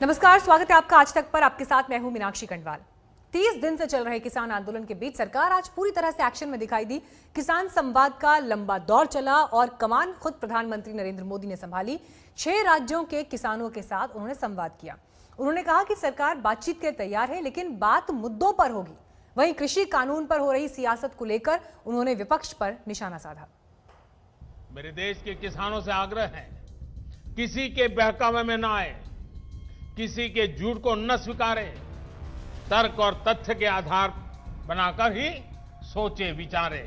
नमस्कार, स्वागत है आपका आज तक पर। आपके साथ मैं हूं मीनाक्षी कंडवाल। 30 दिन से चल रहे किसान आंदोलन के बीच सरकार आज पूरी तरह से एक्शन में दिखाई दी। किसान संवाद का लंबा दौर चला और कमान खुद प्रधानमंत्री नरेंद्र मोदी ने संभाली। 6 राज्यों के किसानों के साथ उन्होंने संवाद किया। उन्होंने कहा कि सरकार बातचीत के लिए तैयार है, लेकिन बात मुद्दों पर होगी। वहीं कृषि कानून पर हो रही सियासत को लेकर उन्होंने विपक्ष पर निशाना साधा। मेरे देश के किसानों से आग्रह है, किसी के बहकावे में न आए, किसी के झूठ को न स्वीकारे, तर्क और तथ्य के आधार बनाकर ही सोचे विचारे।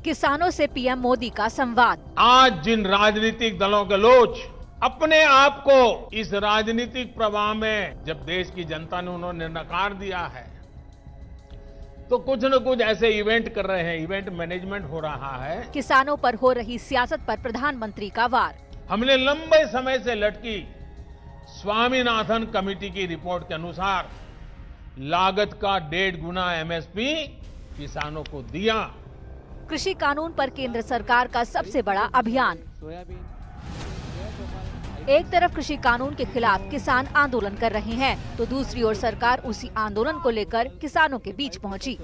किसानों से पीएम मोदी का संवाद। आज जिन राजनीतिक दलों के लोग अपने आप को इस राजनीतिक प्रवाह में जब देश की जनता ने उन्होंने नकार दिया है, तो कुछ न कुछ ऐसे इवेंट कर रहे हैं, इवेंट मैनेजमेंट हो रहा है। किसानों पर हो रही सियासत पर प्रधानमंत्री का वार। हमने लंबे समय से लटकी स्वामीनाथन कमेटी की रिपोर्ट के अनुसार लागत का 1.5 गुना एमएसपी किसानों को दिया। कृषि कानून पर केंद्र सरकार का सबसे बड़ा अभियान। एक तरफ कृषि कानून के खिलाफ किसान आंदोलन कर रहे हैं, तो दूसरी ओर सरकार उसी आंदोलन को लेकर किसानों के बीच पहुंची।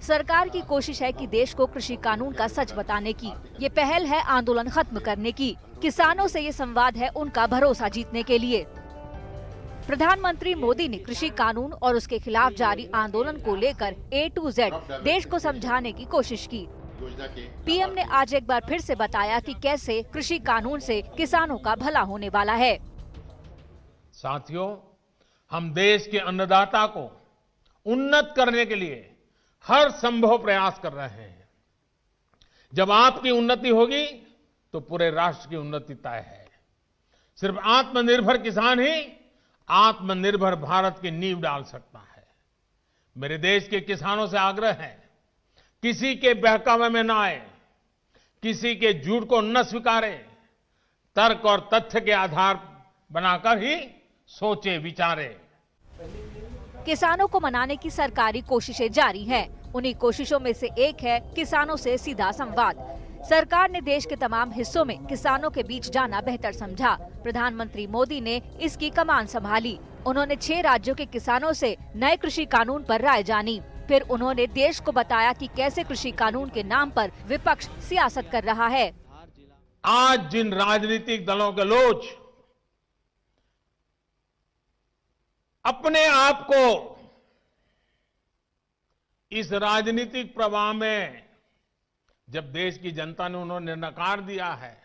सरकार की कोशिश है कि देश को कृषि कानून का सच बताने की। ये पहल है आंदोलन खत्म करने की। किसानों से ये संवाद है उनका भरोसा जीतने के लिए। प्रधानमंत्री मोदी ने कृषि कानून और उसके खिलाफ जारी आंदोलन को लेकर A to Z देश को समझाने की कोशिश की। पीएम ने आज एक बार फिर से बताया कि कैसे कृषि कानून से किसानों का भला होने वाला है। साथियों, हम देश के अन्नदाता को उन्नत करने के लिए हर संभव प्रयास कर रहे हैं। जब आपकी उन्नति होगी तो पूरे राष्ट्र की उन्नति तय है। सिर्फ आत्मनिर्भर किसान ही आत्मनिर्भर भारत की नींव डाल सकता है। मेरे देश के किसानों से आग्रह है, किसी के बहकावे में न आए, किसी के झूठ को न स्वीकारे, तर्क और तथ्य के आधार बनाकर ही सोचे विचारे। किसानों को मनाने की सरकारी कोशिशें जारी हैं। उन्हीं कोशिशों में से एक है किसानों से सीधा संवाद। सरकार ने देश के तमाम हिस्सों में किसानों के बीच जाना बेहतर समझा। प्रधानमंत्री मोदी ने इसकी कमान संभाली। उन्होंने 6 राज्यों के किसानों से नए कृषि कानून पर राय जानी। फिर उन्होंने देश को बताया कि कैसे कृषि कानून के नाम पर विपक्ष सियासत कर रहा है। आज जिन राजनीतिक दलों के लोग अपने आप को इस राजनीतिक प्रवाह में जब देश की जनता ने उन्होंने नकार दिया है,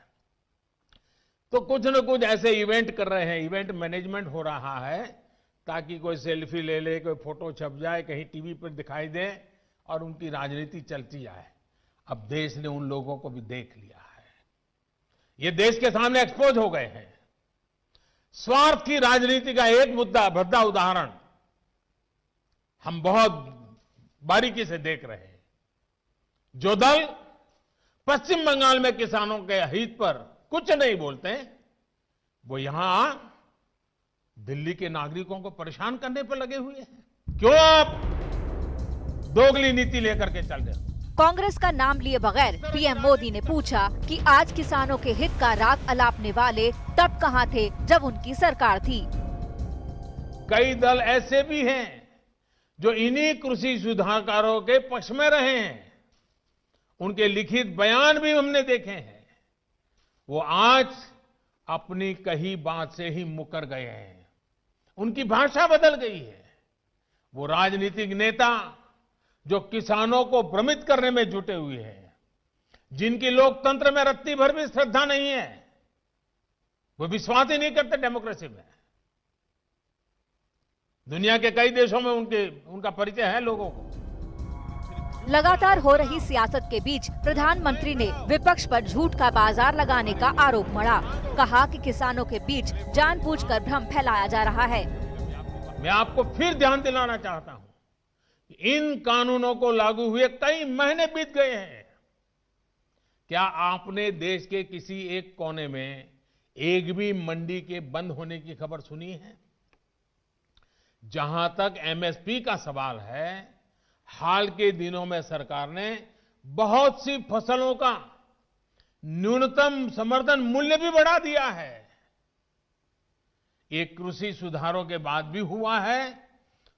तो कुछ न कुछ ऐसे इवेंट कर रहे हैं, इवेंट मैनेजमेंट हो रहा है, ताकि कोई सेल्फी ले ले, कोई फोटो छप जाए, कहीं टीवी पर दिखाई दे और उनकी राजनीति चलती जाए। अब देश ने उन लोगों को भी देख लिया है। ये देश के सामने एक्सपोज हो गए हैं। स्वार्थ की राजनीति का एक मुद्दा, भद्दा उदाहरण हम बहुत बारीकी से देख रहे हैं। जो दल पश्चिम बंगाल में किसानों के हित पर कुछ नहीं बोलते, वो यहां दिल्ली के नागरिकों को परेशान करने पर लगे हुए हैं। क्यों आप दोगली नीति लेकर के चल रहे हो? कांग्रेस का नाम लिए बगैर पीएम मोदी ने पूछा कि आज किसानों के हित का राग अलापने वाले तब कहां थे जब उनकी सरकार थी। कई दल ऐसे भी हैं जो इन्हीं कृषि सुधारकारों के पक्ष में रहे हैं। उनके लिखित बयान भी हमने देखे हैं। वो आज अपनी कही बात से ही मुकर गए हैं। उनकी भाषा बदल गई है। वो राजनीतिक नेता जो किसानों को भ्रमित करने में जुटे हुए हैं, जिनकी लोकतंत्र में रत्ती भर भी श्रद्धा नहीं है, वो विश्वास ही नहीं करते डेमोक्रेसी में। दुनिया के कई देशों में उनका परिचय है लोगों को। लगातार हो रही सियासत के बीच प्रधानमंत्री ने विपक्ष पर झूठ का बाजार लगाने का आरोप मढ़ा। कहा कि किसानों के बीच जानबूझकर भ्रम फैलाया जा रहा है। मैं आपको फिर ध्यान दिलाना चाहता हूं कि इन कानूनों को लागू हुए कई महीने बीत गए हैं। क्या आपने देश के किसी एक कोने में एक भी मंडी के बंद होने की खबर सुनी है? जहां तक एमएसपी का सवाल है, हाल के दिनों में सरकार ने बहुत सी फसलों का न्यूनतम समर्थन मूल्य भी बढ़ा दिया है। ये कृषि सुधारों के बाद भी हुआ है,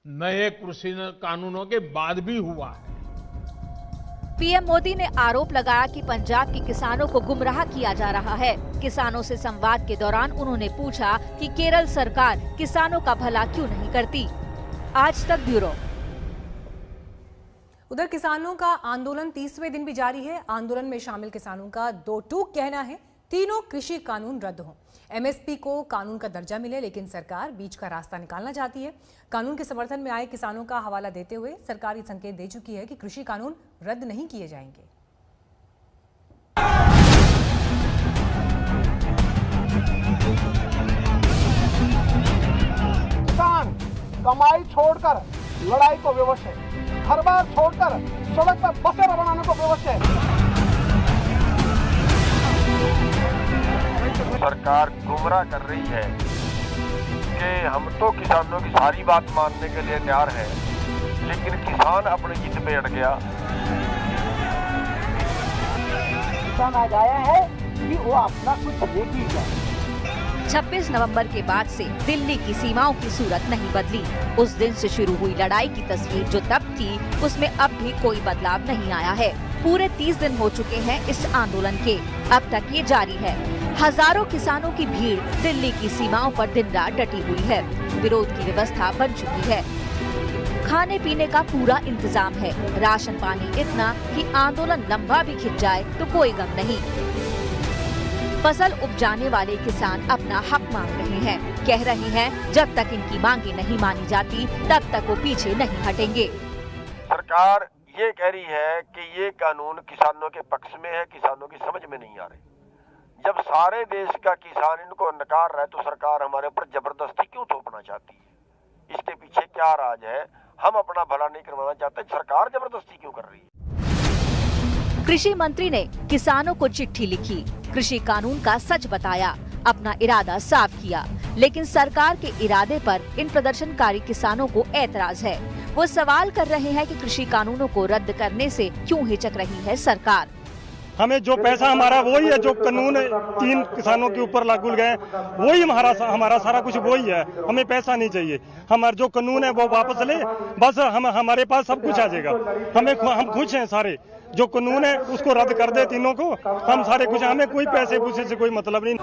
नए कृषि कानूनों के बाद भी हुआ है। पीएम मोदी ने आरोप लगाया कि पंजाब के किसानों को गुमराह किया जा रहा है। किसानों से संवाद के दौरान उन्होंने पूछा कि केरल सरकार किसानों का भला क्यों नहीं करती। आज तक ब्यूरो। उधर किसानों का आंदोलन 30वें दिन भी जारी है। आंदोलन में शामिल किसानों का दो टूक कहना है, तीनों कृषि कानून रद्द हों, एमएसपी को कानून का दर्जा मिले, लेकिन सरकार बीच का रास्ता निकालना चाहती है। कानून के समर्थन में आए किसानों का हवाला देते हुए सरकार ये संकेत दे चुकी है कि कृषि कानून रद्द नहीं किए जाएंगे। किसान कमाई छोड़कर लड़ाई को विवश है, घर बार छोड़कर सड़क पर बसेरा बनाने को विवश है। सरकार गुमराह कर रही है कि हम तो किसानों की सारी बात मानने के लिए तैयार है, लेकिन किसान अपनी जिद पे अड़ गया। किसान आज आया है कि वो अपना कुछ लेके जाए। 26 नवंबर के बाद से दिल्ली की सीमाओं की सूरत नहीं बदली। उस दिन से शुरू हुई लड़ाई की तस्वीर जो तब थी, उसमें अब भी कोई बदलाव नहीं आया है। पूरे 30 दिन हो चुके हैं इस आंदोलन के, अब तक ये जारी है। हजारों किसानों की भीड़ दिल्ली की सीमाओं पर दिन रात डटी हुई है। विरोध की व्यवस्था बन चुकी है। खाने पीने का पूरा इंतजाम है, राशन पानी इतना कि आंदोलन लंबा भी खिंच जाए तो कोई गम नहीं। फसल उपजाने वाले किसान अपना हक मांग रहे हैं, कह रहे हैं जब तक इनकी मांगे नहीं मानी जाती तब तक वो पीछे नहीं हटेंगे। सरकार ये कह रही है कि ये कानून किसानों के पक्ष में है, किसानों की समझ में नहीं आ रही। जब सारे देश का किसान इनको नकार रहा है तो सरकार हमारे ऊपर जबरदस्ती क्यों थोपना चाहती है? इसके पीछे क्या राज है? हम अपना भला नहीं करवाना चाहते, सरकार जबरदस्ती क्यों कर रही है? कृषि मंत्री ने किसानों को चिट्ठी लिखी, कृषि कानून का सच बताया, अपना इरादा साफ किया, लेकिन सरकार के इरादे पर इन प्रदर्शनकारी किसानों को ऐतराज है। वो सवाल कर रहे हैं कि कृषि कानूनों को रद्द करने से क्यों हिचक रही है सरकार। हमें जो पैसा हमारा वही है, जो कानून 3 किसानों के ऊपर लागू गए वही हमारा सारा कुछ वही है। हमें पैसा नहीं चाहिए, हमारा जो कानून है वो वापस ले, बस हमारे पास सब कुछ आ जाएगा। हम खुश हैं सारे, जो कानून है उसको रद्द कर दे तीनों को, हम सारे कुछ, हमें कोई पैसे पूछे से कोई मतलब नहीं।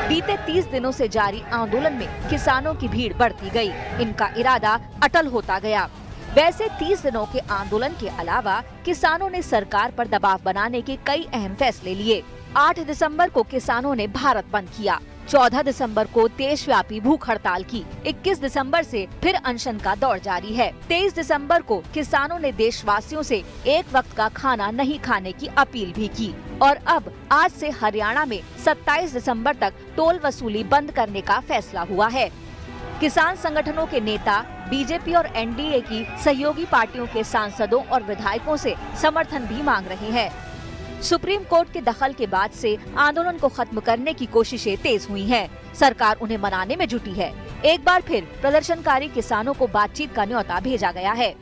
बीते 30 दिनों से जारी आंदोलन में किसानों की भीड़ बढ़ती गई, इनका इरादा अटल होता गया। वैसे 30 दिनों के आंदोलन के अलावा किसानों ने सरकार पर दबाव बनाने के कई अहम फैसले लिए। 8 दिसंबर को किसानों ने भारत बंद किया, 14 दिसंबर को देशव्यापी भूख हड़ताल की, 21 दिसंबर से फिर अनशन का दौर जारी है। 23 दिसंबर को किसानों ने देशवासियों से एक वक्त का खाना नहीं खाने की अपील भी की और अब आज से हरियाणा में 27 दिसंबर तक टोल वसूली बंद करने का फैसला हुआ है। किसान संगठनों के नेता बीजेपी और एनडीए की सहयोगी पार्टियों के सांसदों और विधायकों से समर्थन भी मांग रहे हैं। सुप्रीम कोर्ट के दखल के बाद से आंदोलन को खत्म करने की कोशिशें तेज हुई हैं। सरकार उन्हें मनाने में जुटी है। एक बार फिर प्रदर्शनकारी किसानों को बातचीत का न्योता भेजा गया है।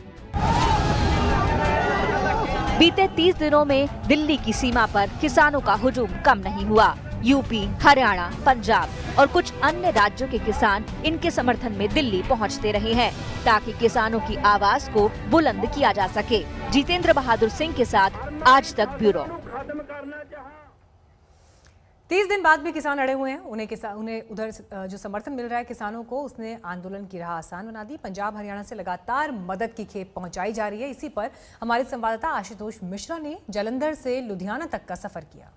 बीते 30 दिनों में दिल्ली की सीमा पर किसानों का हुजूम कम नहीं हुआ। यूपी, हरियाणा, पंजाब और कुछ अन्य राज्यों के किसान इनके समर्थन में दिल्ली पहुंचते रहे हैं ताकि किसानों की आवाज को बुलंद किया जा सके। जितेंद्र बहादुर सिंह के साथ आज तक ब्यूरो। 30 दिन बाद भी किसान अड़े हुए हैं। उन्हें उधर जो समर्थन मिल रहा है किसानों को, उसने आंदोलन की राह आसान बना दी। पंजाब हरियाणा से लगातार मदद की खेप पहुंचाई जा रही है। इसी पर हमारे संवाददाता आशुतोष मिश्रा ने जालंधर से लुधियाना तक का सफर किया।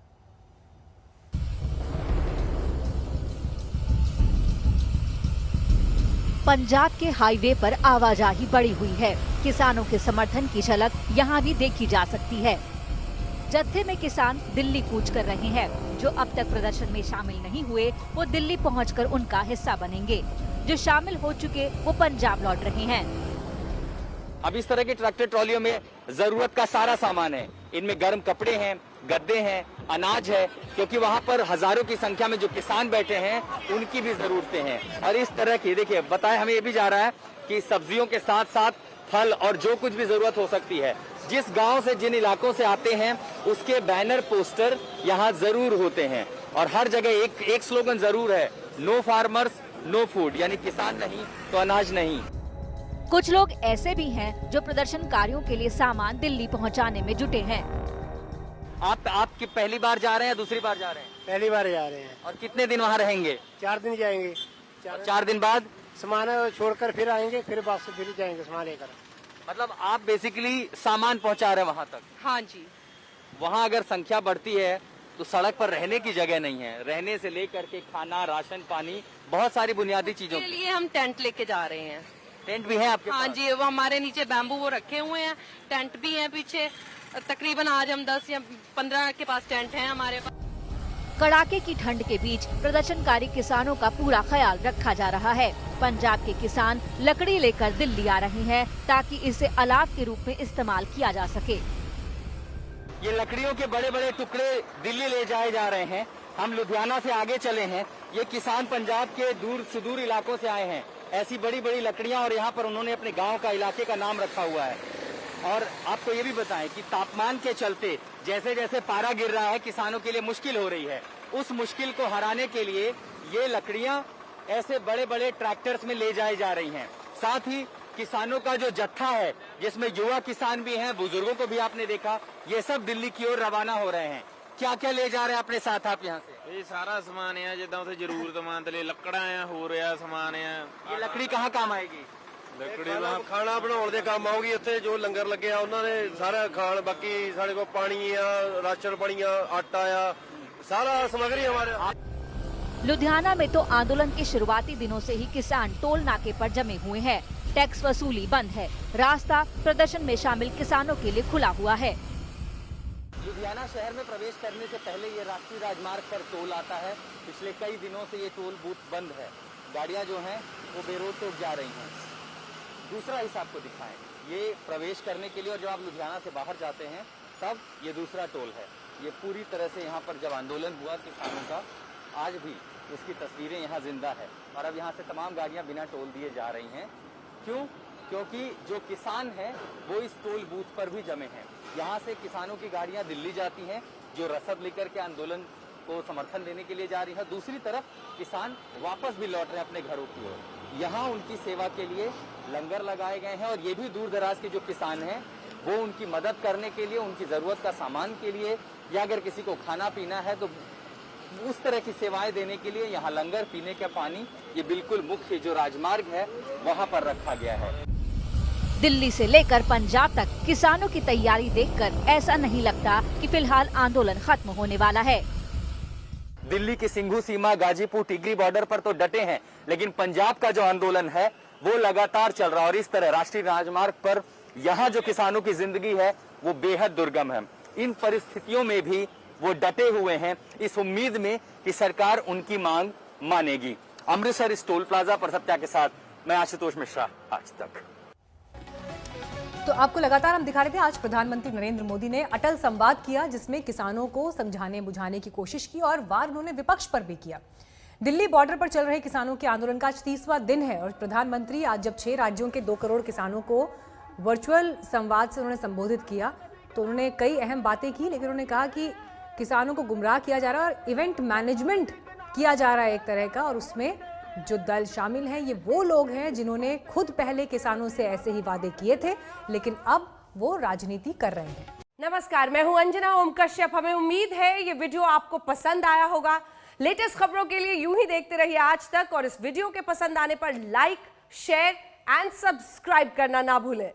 पंजाब के हाईवे पर आवाजाही बढ़ी हुई है। किसानों के समर्थन की झलक यहाँ भी देखी जा सकती है। जत्थे में किसान दिल्ली कूच कर रहे हैं। जो अब तक प्रदर्शन में शामिल नहीं हुए वो दिल्ली पहुंचकर उनका हिस्सा बनेंगे। जो शामिल हो चुके वो पंजाब लौट रहे हैं। अब इस तरह की ट्रैक्टर ट्रॉलियों में जरूरत का सारा सामान है। इनमें गर्म कपड़े हैं, गद्दे हैं, अनाज है, क्योंकि वहाँ पर हजारों की संख्या में जो किसान बैठे हैं उनकी भी जरूरतें हैं। और इस तरह की देखिए बताए हमें ये भी जा रहा है कि सब्जियों के साथ साथ फल और जो कुछ भी जरूरत हो सकती है, जिस गांव से जिन इलाकों से आते हैं उसके बैनर पोस्टर यहाँ जरूर होते हैं। और हर जगह एक स्लोगन जरूर है, नो फार्मर्स नो फूड, यानी किसान नहीं तो अनाज नहीं। कुछ लोग ऐसे भी हैं जो प्रदर्शनकारियों के लिए सामान दिल्ली पहुंचाने में जुटे हैं। आप पहली बार जा रहे हैं, दूसरी बार जा रहे हैं? पहली बार जा रहे हैं। और कितने दिन वहाँ रहेंगे? 4 दिन जाएंगे। 4 दिन बाद सामान छोड़कर फिर आएंगे, फिर वापस फिर जाएंगे सामान लेकर। मतलब आप बेसिकली सामान पहुँचा रहे हैं वहाँ तक? हाँ जी। वहाँ अगर संख्या बढ़ती है तो सड़क पर रहने की जगह नहीं है। रहने से लेकर के खाना, राशन पानी, बहुत सारी बुनियादी चीजों के लिए हम टेंट लेके जा रहे हैं। टेंट भी है आपके हाँ पास? जी, वो हमारे नीचे बैम्बू वो रखे हुए हैं, टेंट भी है पीछे। तकरीबन आज हम 10 या 15 के पास टेंट हैं हमारे पास। कड़ाके की ठंड के बीच प्रदर्शनकारी किसानों का पूरा ख्याल रखा जा रहा है। पंजाब के किसान लकड़ी लेकर दिल्ली आ रहे हैं ताकि इसे अलाव के रूप में इस्तेमाल किया जा सके। ये लकड़ियों के बड़े बड़े टुकड़े दिल्ली ले जाए जा रहे हैं। हम लुधियाना से आगे चले हैं। ये किसान पंजाब के दूर सुदूर इलाकों से आए हैं। ऐसी बड़ी बड़ी लकड़ियां, और यहाँ पर उन्होंने अपने गांव का, इलाके का नाम रखा हुआ है। और आपको ये भी बताएं कि तापमान के चलते जैसे जैसे पारा गिर रहा है, किसानों के लिए मुश्किल हो रही है। उस मुश्किल को हराने के लिए ये लकड़ियां ऐसे बड़े बड़े ट्रैक्टर्स में ले जाई जा रही हैं। साथ ही किसानों का जो जत्था है, जिसमें युवा किसान भी हैं, बुजुर्गों को भी आपने देखा, ये सब दिल्ली की ओर रवाना हो रहे हैं। क्या क्या ले जा रहे हैं अपने साथ आप यहाँ से? ਇਹ ਸਾਰਾ ਸਮਾਨ ਹੈ ਜਿੱਦਾਂ ਉੱਥੇ ਜ਼ਰੂਰਤਮੰਦ ਲਈ ਲੱਕੜਾਂ ਆ, ਹੋਰ ਆ ਸਮਾਨ ਆ। ये लकड़ी कहाँ काम आएगी? ਲੱਕੜੀ ਦਾ ਖਾਣਾ ਬਣਾਉਣ ਦੇ ਕੰਮ ਆਊਗੀ। ਇੱਥੇ ਜੋ ਲੰਗਰ ਲੱਗਿਆ ਉਹਨਾਂ ਨੇ ਸਾਰਾ ਖਾਣ, ਬਾਕੀ ਸਾਡੇ ਕੋਲ ਪਾਣੀ ਆ, ਰਾਸ਼ਨ ਪਾਣੀ ਆ, ਆਟਾ ਆ, सारा सामग्री हमारे। लुधियाना में तो आंदोलन के शुरुआती दिनों से ही किसान टोल नाके पर जमे हुए हैं। टैक्स वसूली बंद है। रास्ता प्रदर्शन में शामिल किसानों के लिए खुला हुआ है। लुधियाना शहर में प्रवेश करने से पहले ये राष्ट्रीय राजमार्ग पर टोल आता है। पिछले कई दिनों से ये टोल बूथ बंद है। गाड़ियां जो हैं वो बेरोक-टोक जा रही हैं। दूसरा हिस्सा आपको दिखाएं। ये प्रवेश करने के लिए, और जब आप लुधियाना से बाहर जाते हैं तब ये दूसरा टोल है। ये पूरी तरह से यहाँ पर जब आंदोलन हुआ किसानों का, आज भी उसकी तस्वीरें यहाँ जिंदा है। और अब यहाँ से तमाम गाड़ियाँ बिना टोल दिए जा रही हैं। क्यों? क्योंकि जो किसान हैं वो इस टोल बूथ पर भी जमे हैं। यहाँ से किसानों की गाड़ियाँ दिल्ली जाती हैं जो रसद लेकर के आंदोलन को समर्थन देने के लिए जा रही है। दूसरी तरफ किसान वापस भी लौट रहे हैं अपने घरों की ओर। यहाँ उनकी सेवा के लिए लंगर लगाए गए हैं, और ये भी दूर दराज के जो किसान हैं वो उनकी मदद करने के लिए, उनकी जरूरत का सामान के लिए, या अगर किसी को खाना पीना है तो उस तरह की सेवाएं देने के लिए यहाँ लंगर, पीने का पानी, ये बिल्कुल मुख्य जो राजमार्ग है वहाँ पर रखा गया है। दिल्ली से लेकर पंजाब तक किसानों की तैयारी देखकर ऐसा नहीं लगता कि फिलहाल आंदोलन खत्म होने वाला है। दिल्ली की सिंघू सीमा, गाजीपुर, टिगरी बॉर्डर पर तो डटे हैं, लेकिन पंजाब का जो आंदोलन है वो लगातार चल रहा है। और इस तरह राष्ट्रीय राजमार्ग पर यहाँ जो किसानों की जिंदगी है वो बेहद दुर्गम है। इन परिस्थितियों में भी वो डटे हुए हैं, इस उम्मीद में कि सरकार उनकी मांग मानेगी। अमृतसर इस टोल प्लाजा पर सत्या के साथ मैं आशुतोष मिश्रा, आज तक। तो आपको लगातार हम दिखा रहे थे, आज प्रधानमंत्री नरेंद्र मोदी ने अटल संवाद किया जिसमें किसानों को समझाने बुझाने की कोशिश की, और वार उन्होंने विपक्ष पर भी किया। दिल्ली बॉर्डर पर चल रहे किसानों के आंदोलन का आज 30वां दिन है, और प्रधानमंत्री आज जब 6 राज्यों के 2 करोड़ किसानों को वर्चुअल संवाद से उन्होंने संबोधित किया तो उन्होंने कई अहम बातें की, लेकिन उन्होंने कहा कि किसानों को गुमराह किया जा रहा है और इवेंट मैनेजमेंट किया जा रहा है एक तरह का, और उसमें जो दल शामिल हैं ये वो लोग हैं जिन्होंने खुद पहले किसानों से ऐसे ही वादे किए थे, लेकिन अब वो राजनीति कर रहे हैं। नमस्कार, मैं हूं अंजना ओम कश्यप। हमें उम्मीद है ये वीडियो आपको पसंद आया होगा। लेटेस्ट खबरों के लिए यूं ही देखते रहिए आज तक, और इस वीडियो के पसंद आने पर लाइक, शेयर एंड सब्सक्राइब करना ना भूलें।